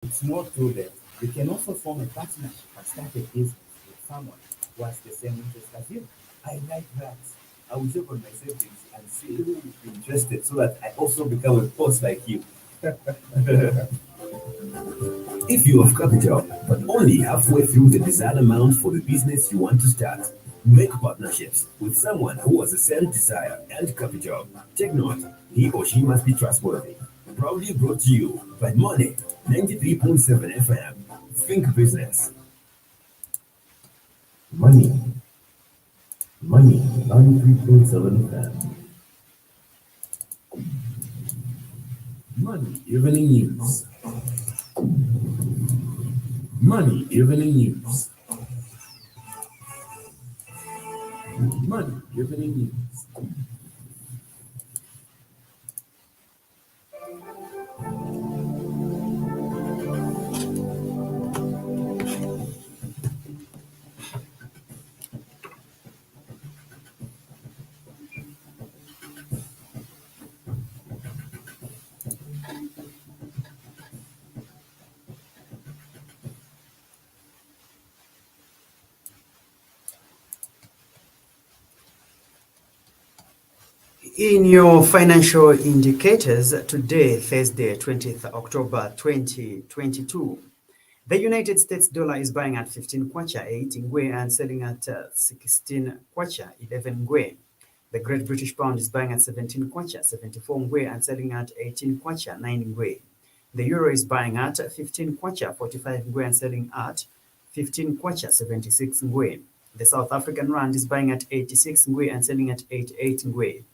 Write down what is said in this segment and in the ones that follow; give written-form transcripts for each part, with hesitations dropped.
It's not true that you can also form a partnership and start a business with someone who has the same interest as you. I like that. I will check on my savings and see who will be interested so that I also become a boss like you. If you have capital, but only halfway through the desired amount for the business you want to start, make partnerships with someone who has the same desire and capital. Take note, he or she must be trustworthy. Proudly brought to you by Money 93.7 FM. Think business. Money, Money 93.7 FM. Money Evening News. Money Evening News. Money Evening News. In your financial indicators today, Thursday, 20th October 2022, the United States dollar is buying at 15 kwacha 8 ngwe and selling at 16 kwacha 11 ngwe. The Great British Pound is buying at 17 kwacha 74 ngwe and selling at 18 kwacha 9 ngwe. The Euro is buying at 15 kwacha 45 ngwe and selling at 15 kwacha 76 ngwe. The South African Rand is buying at 86 ngwe and selling at 88 ngwe.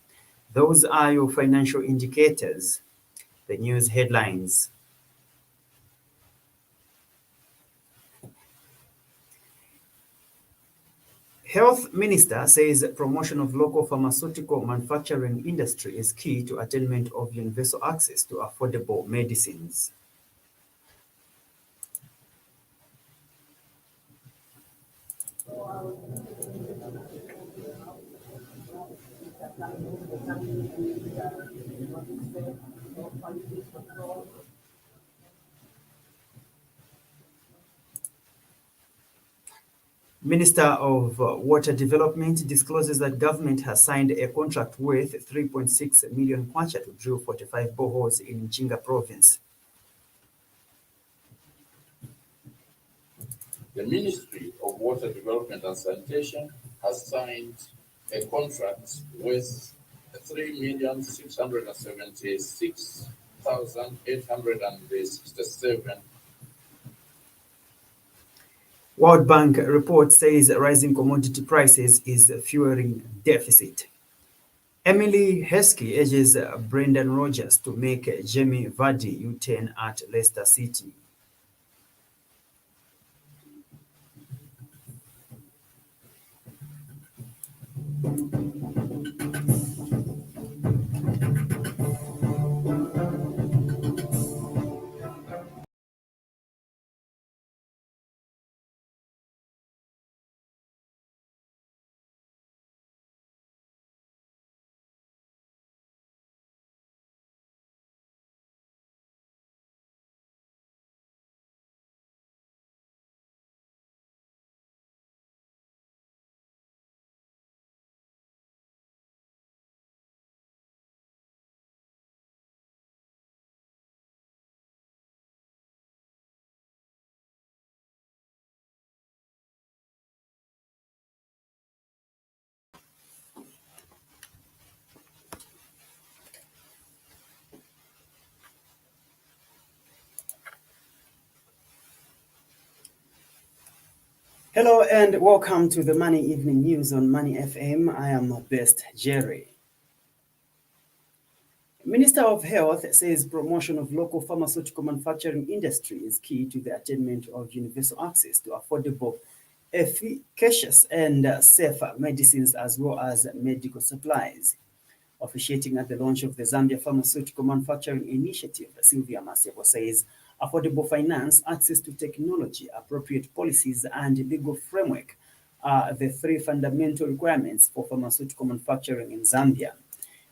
Those are your financial indicators, the news headlines. Health Minister says promotion of local pharmaceutical manufacturing industry is key to attainment of universal access to affordable medicines. Minister of Water Development discloses that government has signed a contract worth 3.6 million kwacha to drill 45 boreholes in Mchinga province. The Ministry of Water Development and Sanitation has signed a contract worth 3,676,867. World Bank report says rising commodity prices is fueling deficit. Emily Heskey urges Brendan Rodgers to make Jamie Vardy U-turn at Leicester City. Hello and welcome to the Money Evening News on Money FM. I am Best Jerry. Minister of Health says promotion of local pharmaceutical manufacturing industry is key to the attainment of universal access to affordable, efficacious and safer medicines as well as medical supplies. Officiating at the launch of the Zambia Pharmaceutical Manufacturing Initiative, Sylvia Maseko says affordable finance, access to technology, appropriate policies, and legal framework are the three fundamental requirements for pharmaceutical manufacturing in Zambia.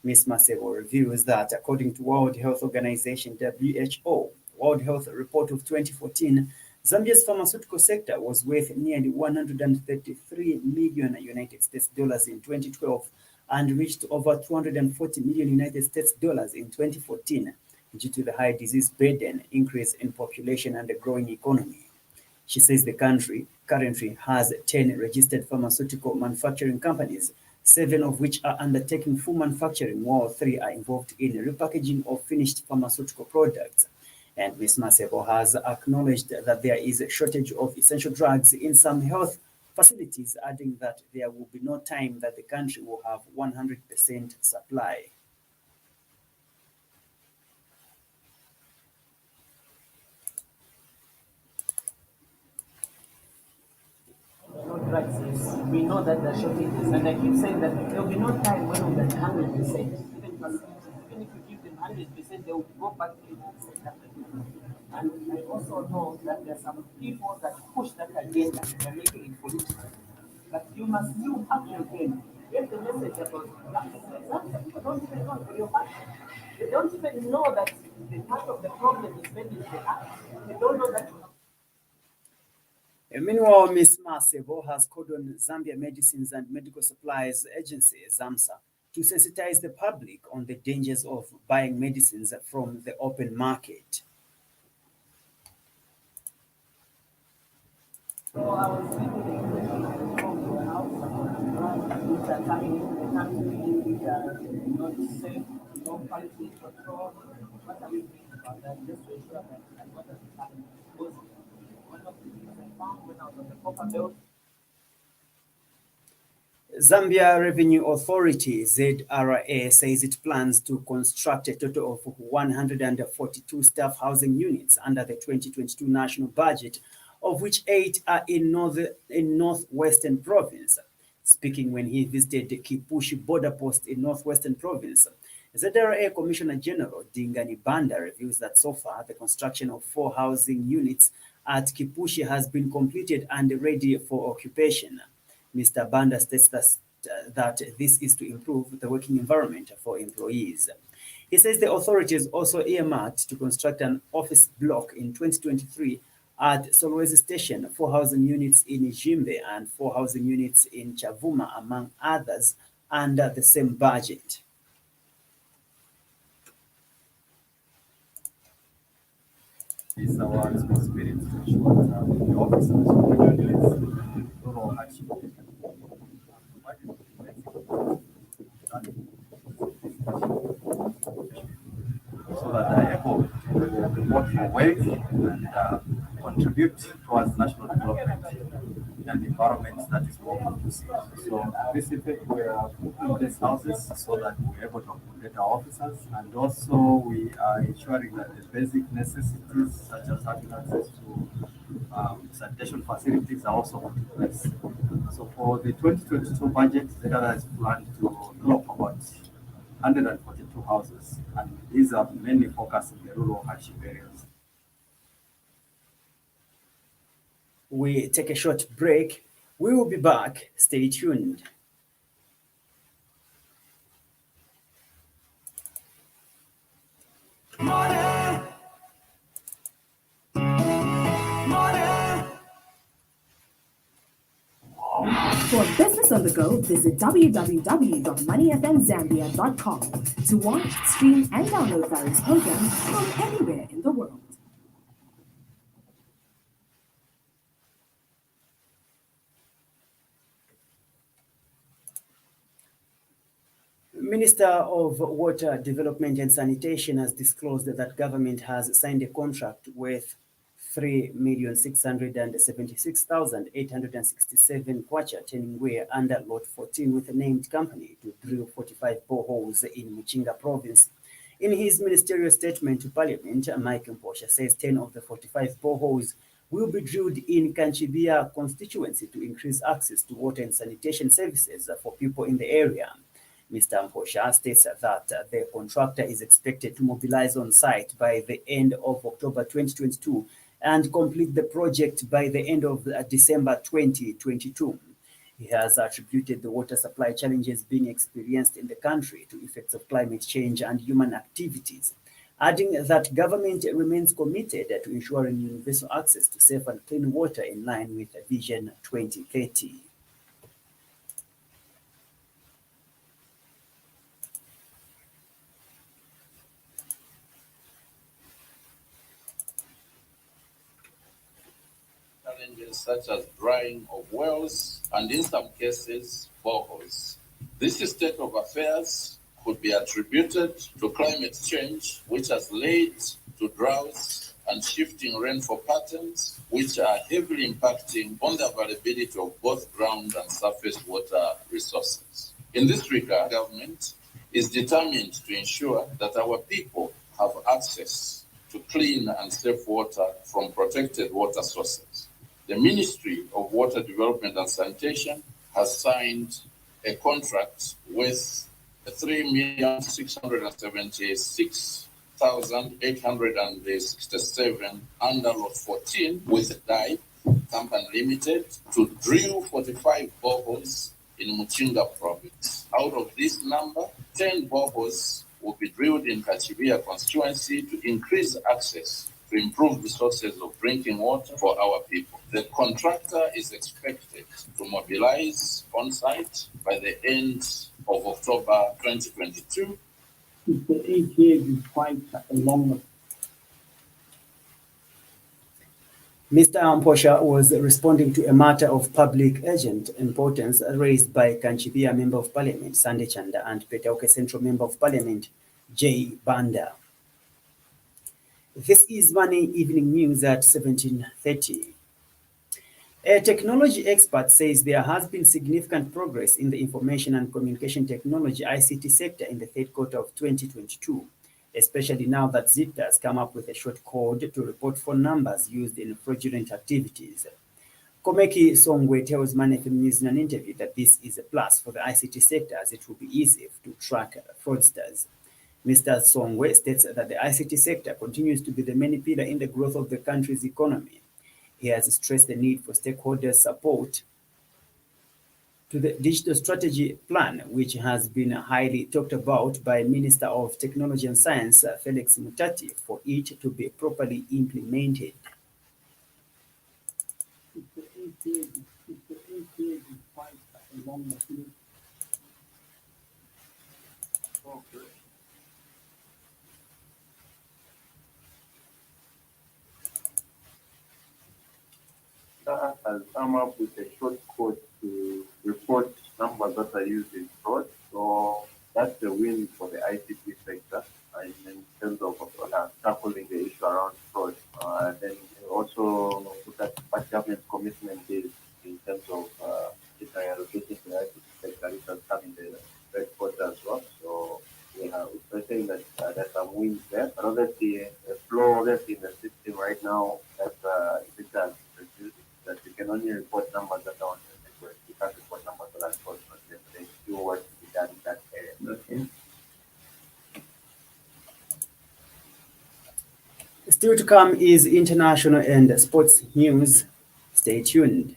Ms. Maseko reveals that according to World Health Organization (WHO), World Health Report of 2014, Zambia's pharmaceutical sector was worth nearly 133 million United States dollars in 2012 and reached over 240 million United States dollars in 2014 due to the high disease burden, increase in population, and the growing economy. She says the country currently has 10 registered pharmaceutical manufacturing companies, 7 of which are undertaking full manufacturing, while 3 are involved in repackaging of finished pharmaceutical products. And Ms. Masebo has acknowledged that there is a shortage of essential drugs in some health facilities, adding that there will be no time that the country will have 100% supply. No drugs, yes. We know that there are shortages, and I keep saying that there will be no time when we're at 100%. Even facilities, even if you give them 100%, they will go back to 80%. And I also know that there are some people that push that agenda, they're making it political. But you must do up to them. Get the message about that. People don't even know for your part. They don't even know that the part of the problem is maybe the act. They don't know that. Meanwhile, Ms. Masebo has called on Zambia Medicines and Medical Supplies Agency, ZAMSA, to sensitize the public on the dangers of buying medicines from the open market. So I was reading from the house, which are coming into the country, which are not safe, no quality control. What are we doing about that? Just to ensure that what doesn't happen. Because one of the things I found when I was on the copper belt. Zambia Revenue Authority, ZRA, says it plans to construct a total of 142 staff housing units under the 2022 national budget, of which 8 are in northwestern province. Speaking when he visited Kipushi border post in northwestern province, ZRA Commissioner General Dingani Banda reveals that so far the construction of 4 housing units at Kipushi has been completed and ready for occupation. Mr. Banda states that this is to improve the working environment for employees. He says the authorities also earmarked to construct an office block in 2023 at Solwezi Station, 4 housing units in Jimbe and 4 housing units in Chavuma, among others, under the same budget. It's our responsibility to ensure that the officers who regulate rural hardship so that they're able to work for wage and contribute towards national development in an environment that is more conducive. So this effect we are putting these houses so that we're able to accommodate our officers, and also we are ensuring that the basic necessities such as having access to sanitation facilities are also put in place. So for the 2022 budget, ZRA has planned to develop about 142 houses, and these are mainly focused in the rural hardship areas. We take a short break. We will be back. Stay tuned. For business on the go, visit www.moneyfmzambia.com to watch, stream, and download various programs from anywhere in the world. Minister of Water Development and Sanitation has disclosed that government has signed a contract worth 3,676,867 kwacha Teningwe under Lot 14 with a named company to drill 45 boreholes in Muchinga province. In his ministerial statement to Parliament, Mike Mposha says 10 of the 45 boreholes will be drilled in Kanchibia constituency to increase access to water and sanitation services for people in the area. Mr. Mposha states that the contractor is expected to mobilize on site by the end of October 2022 and complete the project by the end of December 2022. He has attributed the water supply challenges being experienced in the country to effects of climate change and human activities, adding that government remains committed to ensuring universal access to safe and clean water in line with Vision 2030. Challenges such as drying of wells and in some cases, boreholes. This state of affairs could be attributed to climate change, which has led to droughts and shifting rainfall patterns, which are heavily impacting on the availability of both ground and surface water resources. In this regard, government is determined to ensure that our people have access to clean and safe water from protected water sources. The Ministry of Water Development and Sanitation has signed a contract with 3,676,867 under Lot 14 with DIE Company Limited to drill 45 boreholes in Muchinga province. Out of this number, 10 boreholes will be drilled in Kachibia constituency to increase access to improve the sources of drinking water for our people. The contractor is expected to mobilize on site by the end of October 2022. 8 years is quite a long. Mr. Amposha was responding to a matter of public urgent importance raised by Kanchibia Member of Parliament Sunday Chanda and Petauke Central Member of Parliament J. Banda. This is Money Evening News at 17:30. A technology expert says there has been significant progress in the information and communication technology ICT sector in the third quarter of 2022, especially now that ZIPTA has come up with a short code to report phone numbers used in fraudulent activities. Komeki Songwe tells Money FM News in an interview that this is a plus for the ICT sector as it will be easy to track fraudsters. Mr. Songwe states that the ICT sector continues to be the main pillar in the growth of the country's economy. He has stressed the need for stakeholders' support to the digital strategy plan, which has been highly talked about by Minister of Technology and Science, Felix Mutati, for it to be properly implemented. 8 years is quite a long period. Okay. Has come up with a short code to report numbers that are used in fraud. So that's a win for the ICT sector in terms of tackling the issue around fraud. Then also look at what government's commitment is in terms of allocating to the ICT sector, which has come in the third quarter as well. So we're saying that there's some wins there. But obviously, a flaw obviously in the system right now that it has reduced, that you can only report numbers that are on the network. You can't report numbers that are unfortunate. There's still work to be done in that area. Okay. Still to come is international and sports news. Stay tuned.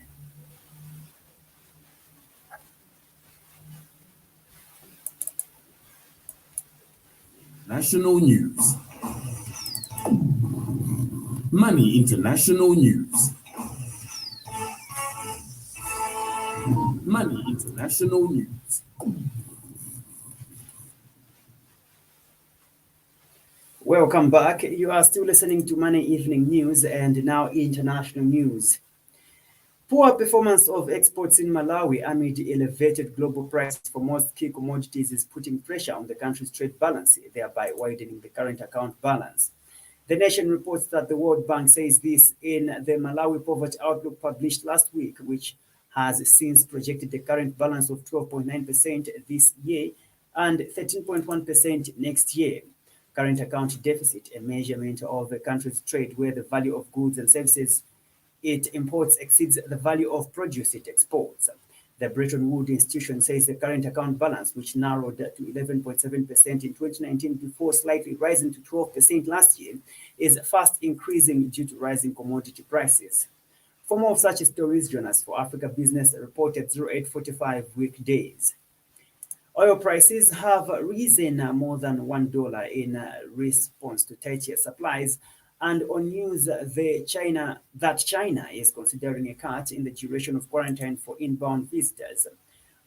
National news. Money International News. Money International News. Welcome back. You are still listening to Money Evening News and now international news. Poor performance of exports in Malawi amid elevated global prices for most key commodities is putting pressure on the country's trade balance, thereby widening the current account balance. The Nation reports that the World Bank says this in the Malawi Poverty Outlook published last week, which has since projected the current balance of 12.9% this year and 13.1% next year. Current account deficit, a measurement of the country's trade where the value of goods and services it imports exceeds the value of produce it exports. The Bretton Woods institution says the current account balance, which narrowed to 11.7% in 2019 before slightly rising to 12% last year, is fast increasing due to rising commodity prices. For more of such stories, join us for Africa Business reported 0845 weekdays. Oil prices have risen more than $1 in response to tighter supplies, and on news that China is considering a cut in the duration of quarantine for inbound visitors.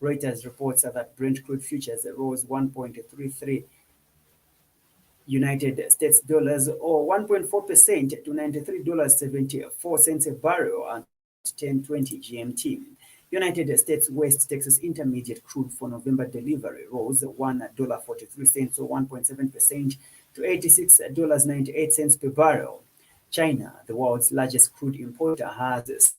Reuters reports that Brent crude futures rose 1.33 United States dollars or 1.4% to $93.74 a barrel at 10:20 GMT. United States West Texas Intermediate crude for November delivery rose $1.43 or 1.7% to $86.98 per barrel. China, the world's largest crude importer, has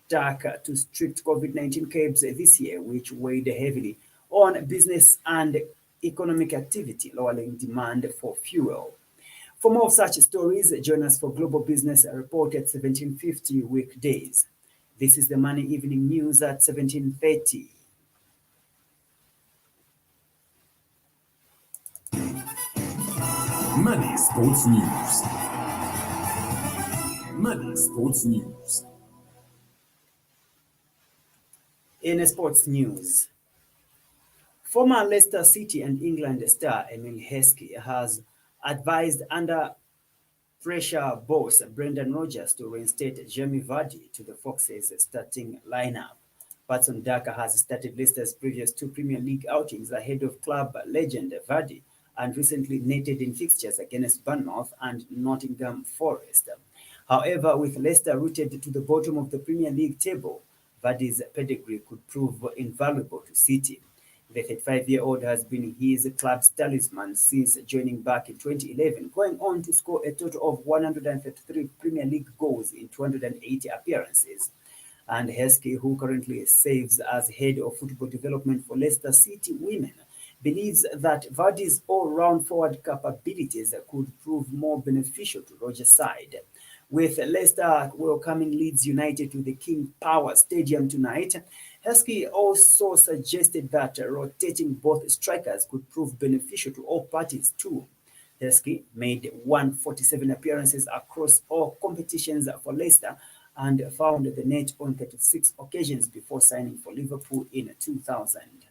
stuck to strict COVID-19 curbs this year, which weighed heavily on business and economic activity, lowering demand for fuel. For more of such stories, join us for Global Business Report at 17:50 weekdays. This is the Money Evening News at 17:30. Money Sports News. Money Sports News. In sports news, former Leicester City and England star Emile Heskey has advised under pressure boss Brendan Rodgers to reinstate Jamie Vardy to the Foxes' starting lineup. Patson Daka has started Leicester's previous two Premier League outings ahead of club legend Vardy and recently netted in fixtures against Bournemouth and Nottingham Forest. However, with Leicester rooted to the bottom of the Premier League table, Vardy's pedigree could prove invaluable to City. The 35-year-old has been his club's talisman since joining back in 2011, going on to score a total of 133 Premier League goals in 280 appearances. And Heskey, who currently serves as head of football development for Leicester City Women, believes that Vardy's all-round forward capabilities could prove more beneficial to Rodgers' side. With Leicester welcoming Leeds United to the King Power Stadium tonight, Heskey also suggested that rotating both strikers could prove beneficial to all parties too. Heskey made 147 appearances across all competitions for Leicester and found the net on 36 occasions before signing for Liverpool in 2000.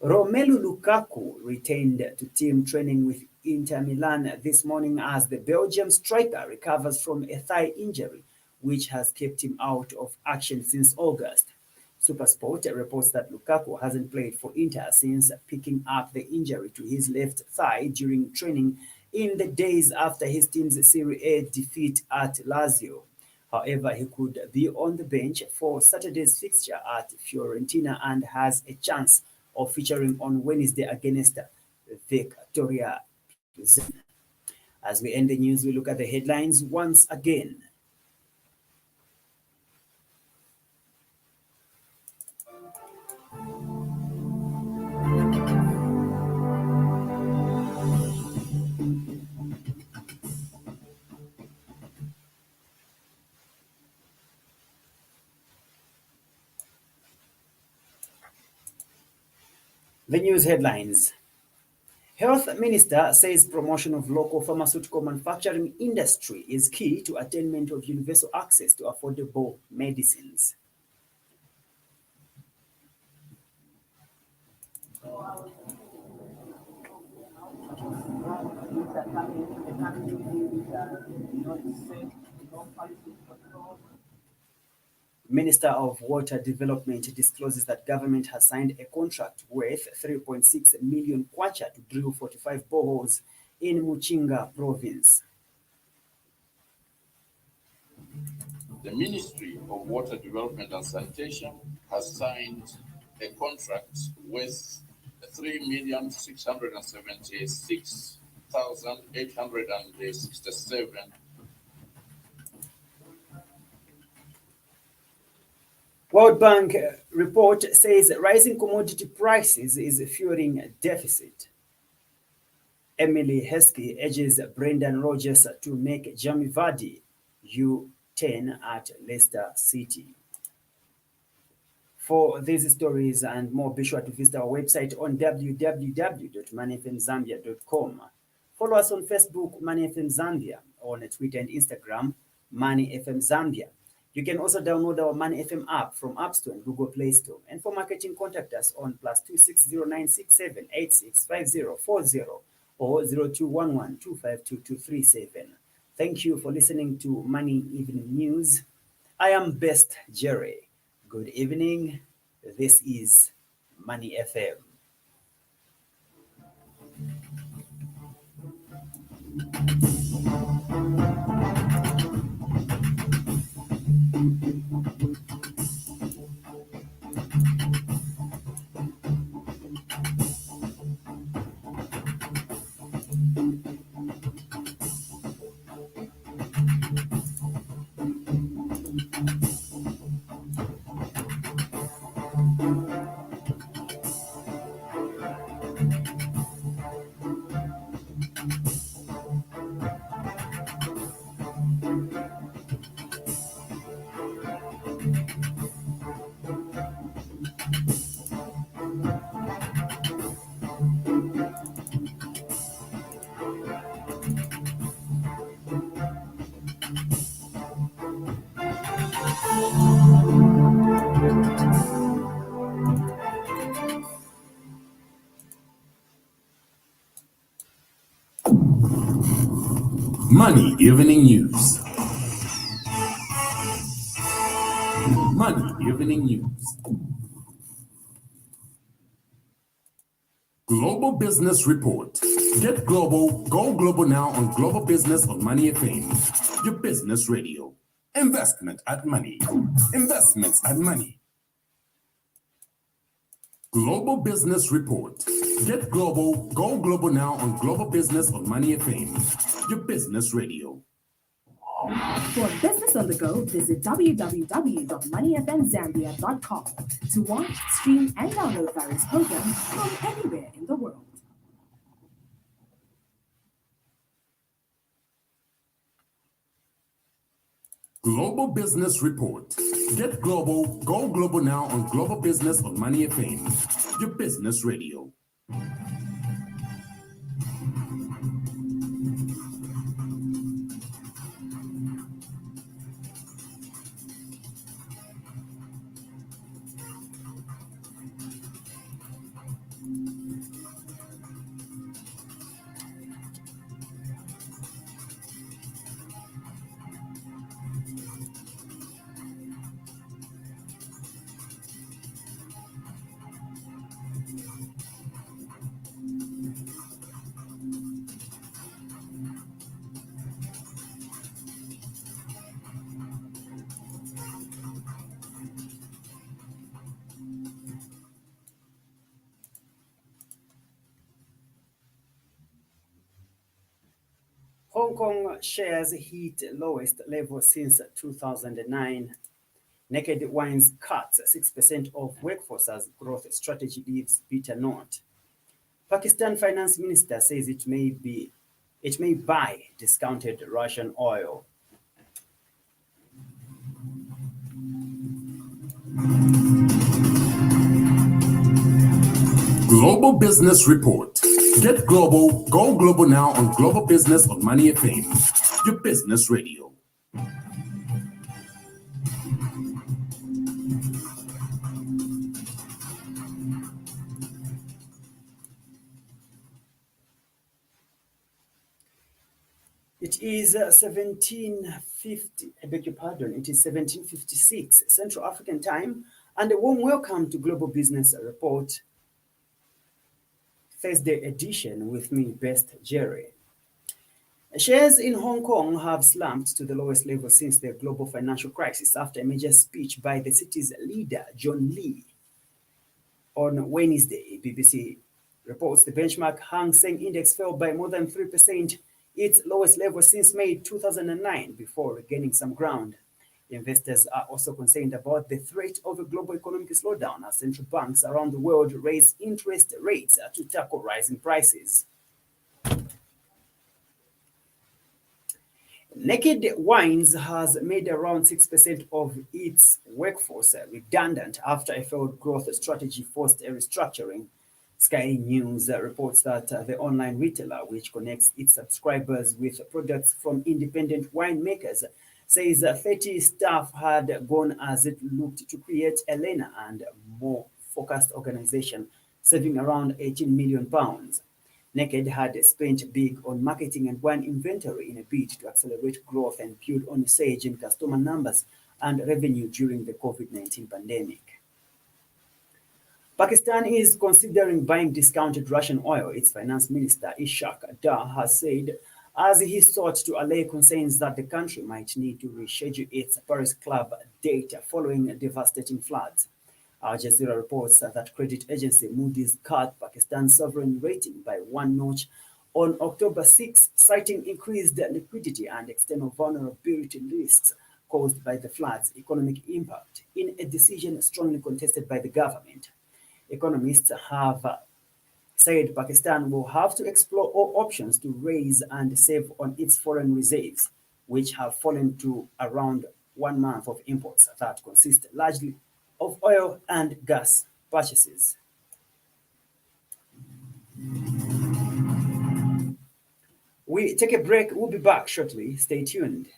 Romelu Lukaku returned to team training with Inter Milan this morning as the Belgium striker recovers from a thigh injury, which has kept him out of action since August. SuperSport reports that Lukaku hasn't played for Inter since picking up the injury to his left thigh during training in the days after his team's Serie A defeat at Lazio. However, he could be on the bench for Saturday's fixture at Fiorentina and has a chance of featuring on Wednesday against Victoria Pilsen. As we end the news, we look at the headlines once again. The news headlines. Health Minister says promotion of local pharmaceutical manufacturing industry is key to attainment of universal access to affordable medicines. Minister of Water Development discloses that government has signed a contract worth 3.6 million kwacha to drill 45 boreholes in Muchinga province. The Ministry of Water Development and Sanitation has signed a contract worth 3,676,867. World Bank report says rising commodity prices is fueling deficit. Emile Heskey urges Brendan Rodgers to make Jamie Vardy U10 at Leicester City. For these stories and more, be sure to visit our website on www.moneyfmzambia.com. Follow us on Facebook, Money FM Zambia, on Twitter and Instagram, Money FM Zambia. You can also download our Money FM app from App Store and Google Play Store. And for marketing, contact us on +26096786540 or 0211252237. Thank you for listening to Money Evening News. I am Best Jerry. Good evening. This is Money FM. Money Evening News. Money Evening News. Global Business Report. Get global, go global now on Global Business on Money FM. Your business radio. Investment at Money. Investments at Money. Global Business Report. Get global, go global now on Global Business on Money FM. Your business radio. For business on the go, visit www.moneyfmzambia.com to watch, stream, and download various programs from anywhere in the world. Global Business Report. Get global, go global now on Global Business on Money FM. Your business radio. Hong Kong shares hit lowest level since 2009. Naked Wines cuts 6% of workforce as growth strategy leaves bitter note. Pakistan finance minister says it may buy discounted Russian oil. Global Business Report. Get global, go global now on Global Business on Money FM. Your business radio. It is 1750, I beg your pardon, it is 1756 Central African time, and a warm welcome to Global Business Report, Thursday edition with me, Best Jerry. Shares in Hong Kong have slumped to the lowest level since the global financial crisis after a major speech by the city's leader, John Lee. On Wednesday, BBC reports the benchmark Hang Seng Index fell by more than 3%, its lowest level since May 2009, before regaining some ground. Investors are also concerned about the threat of a global economic slowdown as central banks around the world raise interest rates to tackle rising prices. Naked Wines has made around 6% of its workforce redundant after a failed growth strategy forced a restructuring. Sky News reports that the online retailer, which connects its subscribers with products from independent winemakers, says 30 staff had gone as it looked to create a leaner and more focused organization, saving around £18 million. Naked had spent big on marketing and wine inventory in a bid to accelerate growth and build on a surge in customer numbers and revenue during the COVID-19 pandemic. Pakistan is considering buying discounted Russian oil, its finance minister Ishaq Dar has said, as he sought to allay concerns that the country might need to reschedule its Paris Club date following devastating floods. Al Jazeera reports that credit agency Moody's cut Pakistan's sovereign rating by one notch on October 6, citing increased liquidity and external vulnerability risks caused by the flood's economic impact, in a decision strongly contested by the government. Economists have said Pakistan will have to explore all options to raise and save on its foreign reserves, which have fallen to around 1 month of imports that consist largely of oil and gas purchases. We take a break. We'll be back shortly. Stay tuned.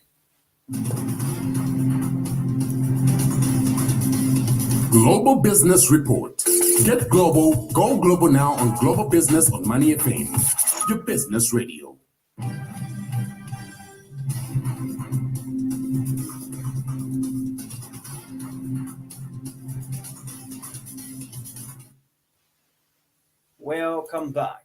Global Business Report. Get global, go global now on Global Business on Money FM, your business radio. Welcome back.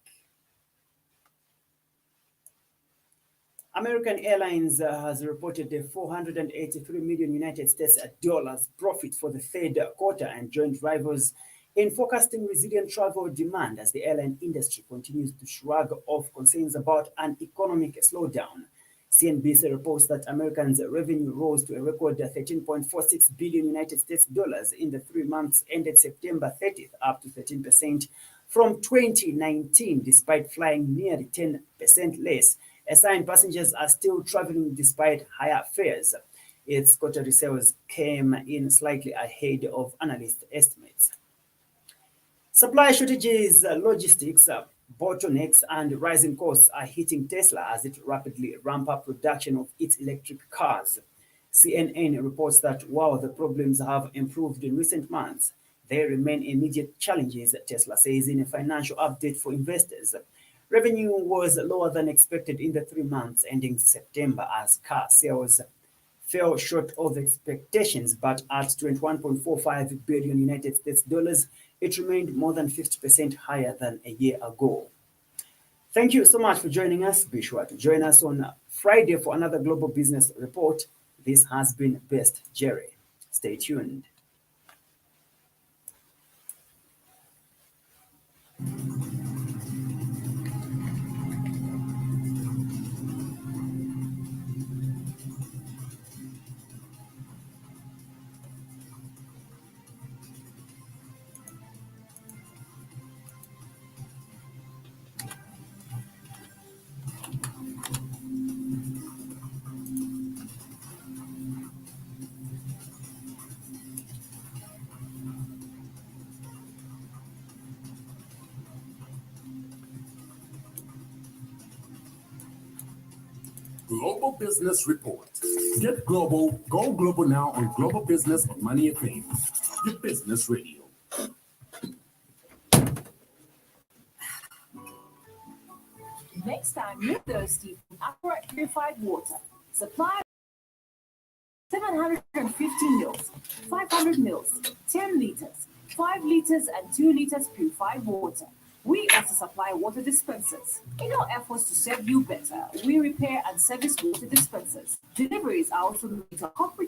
American Airlines has reported a $483 million United States dollars profit for the third quarter and joined rivals in forecasting resilient travel demand as the airline industry continues to shrug off concerns about an economic slowdown. CNBC reports that Americans' revenue rose to a record 13.46 billion United States dollars in the 3 months ended September 30th, up to 13% from 2019, despite flying nearly 10% less. A sign passengers are still traveling despite higher fares. Its quarterly sales came in slightly ahead of analyst estimates. Supply shortages, logistics, bottlenecks, and rising costs are hitting Tesla as it rapidly ramps up production of its electric cars. CNN reports that while the problems have improved in recent months, there remain immediate challenges, Tesla says in a financial update for investors. Revenue was lower than expected in the 3 months ending September as car sales fell short of expectations, but at 21.45 billion United States dollars, it remained more than 50% higher than a year ago. Thank you so much for joining us. Be sure to join us on Friday for another Global Business Report. This has been Best Jerry. Stay tuned. Global Business Report. Get global, go global now on Global Business on Money FM, your business radio. Next time you're thirsty for Aqua purified water, supply 750 mils, 500 mils, 10 liters, 5 liters, and 2 liters purified water. We also supply water dispensers. In our efforts to serve you better, we repair and service water dispensers. Deliveries are also made to corporate